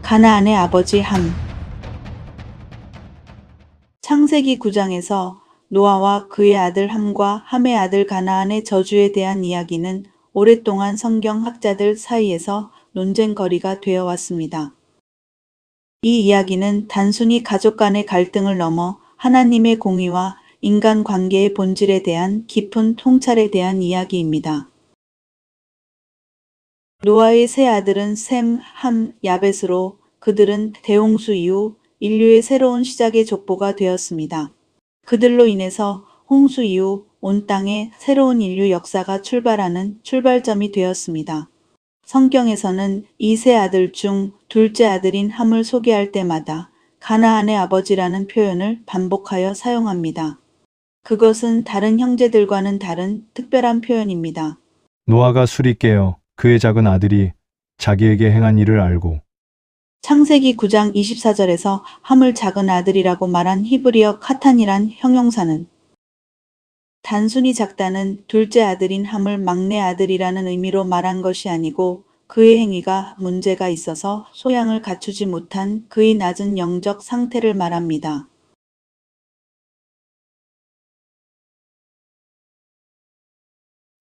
가나안의 아버지 함. 창세기 9장에서 노아와 그의 아들 함과 함의 아들 가나안의 저주에 대한 이야기는 오랫동안 성경 학자들 사이에서 논쟁거리가 되어 왔습니다. 이 이야기는 단순히 가족 간의 갈등을 넘어 하나님의 공의와 인간 관계의 본질에 대한 깊은 통찰에 대한 이야기입니다. 노아의 세 아들은 셈, 함, 야벳으로 그들은 대홍수 이후 인류의 새로운 시작의 족보가 되었습니다. 그들로 인해서 홍수 이후 온 땅에 새로운 인류 역사가 출발하는 출발점이 되었습니다. 성경에서는 이 세 아들 중 둘째 아들인 함을 소개할 때마다 가나안의 아버지라는 표현을 반복하여 사용합니다. 그것은 다른 형제들과는 다른 특별한 표현입니다. 노아가 술이 깨어 그의 작은 아들이 자기에게 행한 일을 알고 창세기 9장 24절에서 함을 작은 아들이라고 말한 히브리어 카탄이란 형용사는 단순히 작다는 둘째 아들인 함을 막내 아들이라는 의미로 말한 것이 아니고 그의 행위가 문제가 있어서 소양을 갖추지 못한 그의 낮은 영적 상태를 말합니다.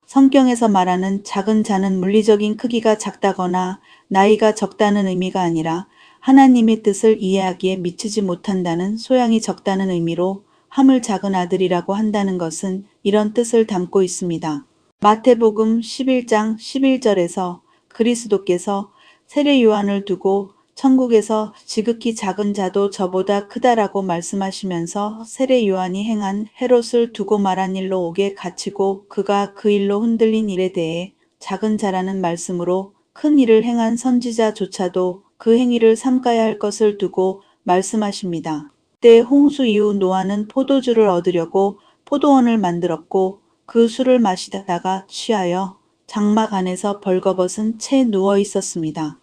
성경에서 말하는 작은 자는 물리적인 크기가 작다거나 나이가 적다는 의미가 아니라 하나님의 뜻을 이해하기에 미치지 못한다는 소양이 적다는 의미로 함을 작은 아들이라고 한다는 것은 이런 뜻을 담고 있습니다. 마태복음 11장 11절에서 그리스도께서 세례 요한을 두고 천국에서 지극히 작은 자도 저보다 크다라고 말씀하시면서 세례 요한이 행한 헤롯을 두고 말한 일로 옥에 갇히고 그가 그 일로 흔들린 일에 대해 작은 자라는 말씀으로 큰 일을 행한 선지자조차도 그 행위를 삼가야 할 것을 두고 말씀하십니다. 때 홍수 이후 노아는 포도주를 얻으려고 포도원을 만들었고 그 술을 마시다가 취하여 장막 안에서 벌거벗은 채 누워 있었습니다.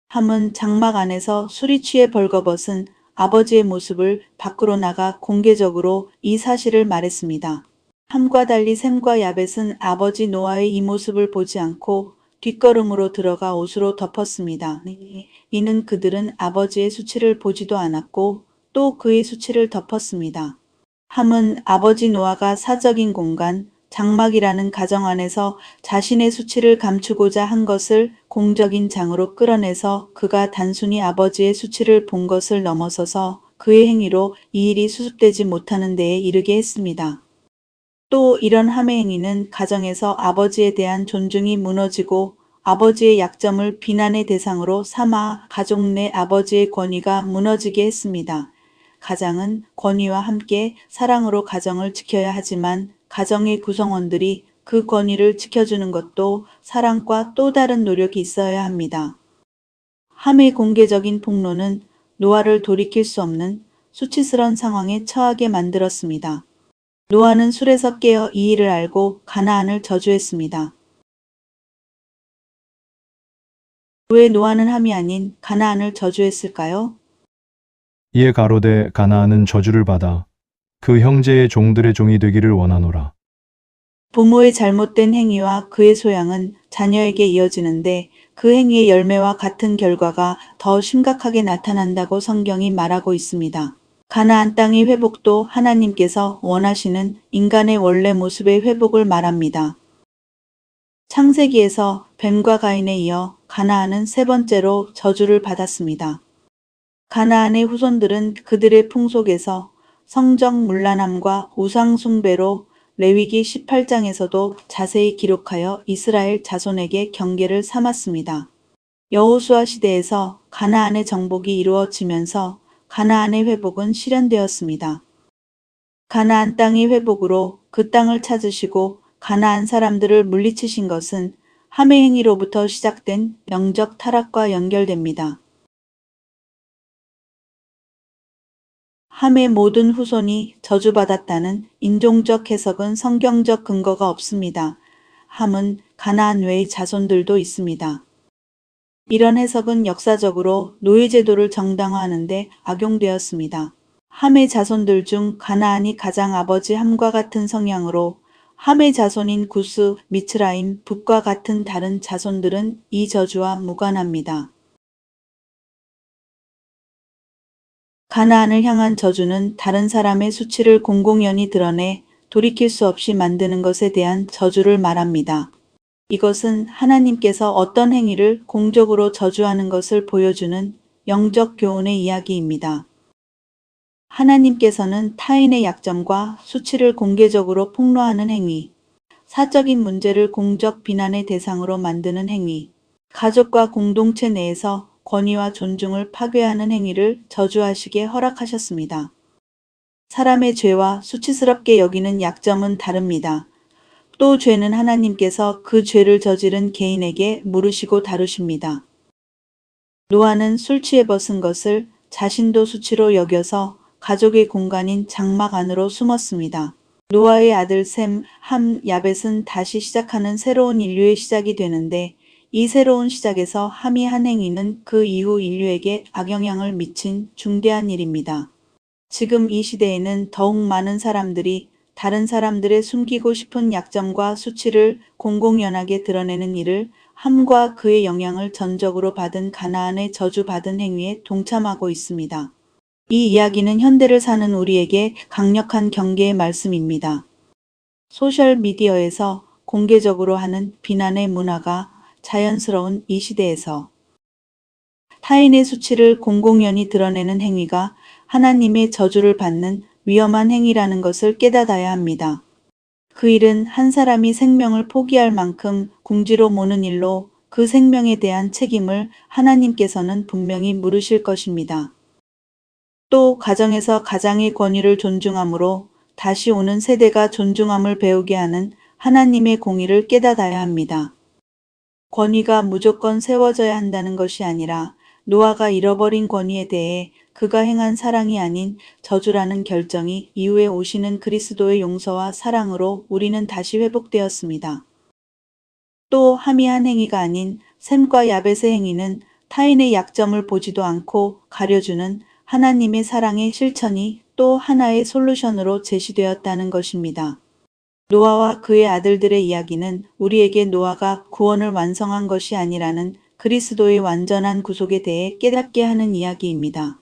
함은 장막 안에서 술이 취해 벌거벗은 아버지의 모습을 밖으로 나가 공개적으로 이 사실을 말했습니다. 함과 달리 셈과 야벳은 아버지 노아의 이 모습을 보지 않고 뒷걸음으로 들어가 옷으로 덮었습니다. 이는 그들은 아버지의 수치를 보지도 않았고 또 그의 수치를 덮었습니다. 함은 아버지 노아가 사적인 공간, 장막이라는 가정 안에서 자신의 수치를 감추고자 한 것을 공적인 장으로 끌어내서 그가 단순히 아버지의 수치를 본 것을 넘어서서 그의 행위로 이 일이 수습되지 못하는 데에 이르게 했습니다. 또 이런 함의 행위는 가정에서 아버지에 대한 존중이 무너지고 아버지의 약점을 비난의 대상으로 삼아 가족 내 아버지의 권위가 무너지게 했습니다. 가장은 권위와 함께 사랑으로 가정을 지켜야 하지만 가정의 구성원들이 그 권위를 지켜주는 것도 사랑과 또 다른 노력이 있어야 합니다. 함의 공개적인 폭로는 노아를 돌이킬 수 없는 수치스러운 상황에 처하게 만들었습니다. 노아는 술에서 깨어 이 일을 알고 가나안을 저주했습니다. 왜 노아는 함이 아닌 가나안을 저주했을까요? 이에 가로되 가나안은 저주를 받아 그 형제의 종들의 종이 되기를 원하노라. 부모의 잘못된 행위와 그의 소양은 자녀에게 이어지는데 그 행위의 열매와 같은 결과가 더 심각하게 나타난다고 성경이 말하고 있습니다. 가나안 땅의 회복도 하나님께서 원하시는 인간의 원래 모습의 회복을 말합니다. 창세기에서 뱀과 가인에 이어 가나안은 세 번째로 저주를 받았습니다. 가나안의 후손들은 그들의 풍속에서 성적 문란함과 우상 숭배로 레위기 18장에서도 자세히 기록하여 이스라엘 자손에게 경계를 삼았습니다. 여호수아 시대에서 가나안의 정복이 이루어지면서 가나안의 회복은 실현되었습니다. 가나안 땅의 회복으로 그 땅을 찾으시고 가나안 사람들을 물리치신 것은 함의 행위로부터 시작된 영적 타락과 연결됩니다. 함의 모든 후손이 저주받았다는 인종적 해석은 성경적 근거가 없습니다. 함은 가나안 외의 자손들도 있습니다. 이런 해석은 역사적으로 노예제도를 정당화하는 데 악용되었습니다. 함의 자손들 중 가나안이 가장 아버지 함과 같은 성향으로 함의 자손인 구스, 미츠라임, 북과 같은 다른 자손들은 이 저주와 무관합니다. 가나안을 향한 저주는 다른 사람의 수치를 공공연히 드러내 돌이킬 수 없이 만드는 것에 대한 저주를 말합니다. 이것은 하나님께서 어떤 행위를 공적으로 저주하는 것을 보여주는 영적 교훈의 이야기입니다. 하나님께서는 타인의 약점과 수치를 공개적으로 폭로하는 행위, 사적인 문제를 공적 비난의 대상으로 만드는 행위, 가족과 공동체 내에서 권위와 존중을 파괴하는 행위를 저주하시게 허락하셨습니다. 사람의 죄와 수치스럽게 여기는 약점은 다릅니다. 또 죄는 하나님께서 그 죄를 저지른 개인에게 물으시고 다루십니다. 노아는 술 취해 벗은 것을 자신도 수치로 여겨서 가족의 공간인 장막 안으로 숨었습니다. 노아의 아들 셈, 함, 야벳은 다시 시작하는 새로운 인류의 시작이 되는데 이 새로운 시작에서 함이 한 행위는 그 이후 인류에게 악영향을 미친 중대한 일입니다. 지금 이 시대에는 더욱 많은 사람들이 다른 사람들의 숨기고 싶은 약점과 수치를 공공연하게 드러내는 일을 함과 그의 영향을 전적으로 받은 가나안의 저주받은 행위에 동참하고 있습니다. 이 이야기는 현대를 사는 우리에게 강력한 경계의 말씀입니다. 소셜미디어에서 공개적으로 하는 비난의 문화가 자연스러운 이 시대에서 타인의 수치를 공공연히 드러내는 행위가 하나님의 저주를 받는 위험한 행위라는 것을 깨닫아야 합니다. 그 일은 한 사람이 생명을 포기할 만큼 궁지로 모는 일로 그 생명에 대한 책임을 하나님께서는 분명히 물으실 것입니다. 또 가정에서 가장의 권위를 존중함으로 다시 오는 세대가 존중함을 배우게 하는 하나님의 공의를 깨닫아야 합니다. 권위가 무조건 세워져야 한다는 것이 아니라 노아가 잃어버린 권위에 대해 그가 행한 사랑이 아닌 저주라는 결정이 이후에 오시는 그리스도의 용서와 사랑으로 우리는 다시 회복되었습니다. 또 함이 한 행위가 아닌 셈과 야벳의 행위는 타인의 약점을 보지도 않고 가려주는 하나님의 사랑의 실천이 또 하나의 솔루션으로 제시되었다는 것입니다. 노아와 그의 아들들의 이야기는 우리에게 노아가 구원을 완성한 것이 아니라는 그리스도의 완전한 구속에 대해 깨닫게 하는 이야기입니다.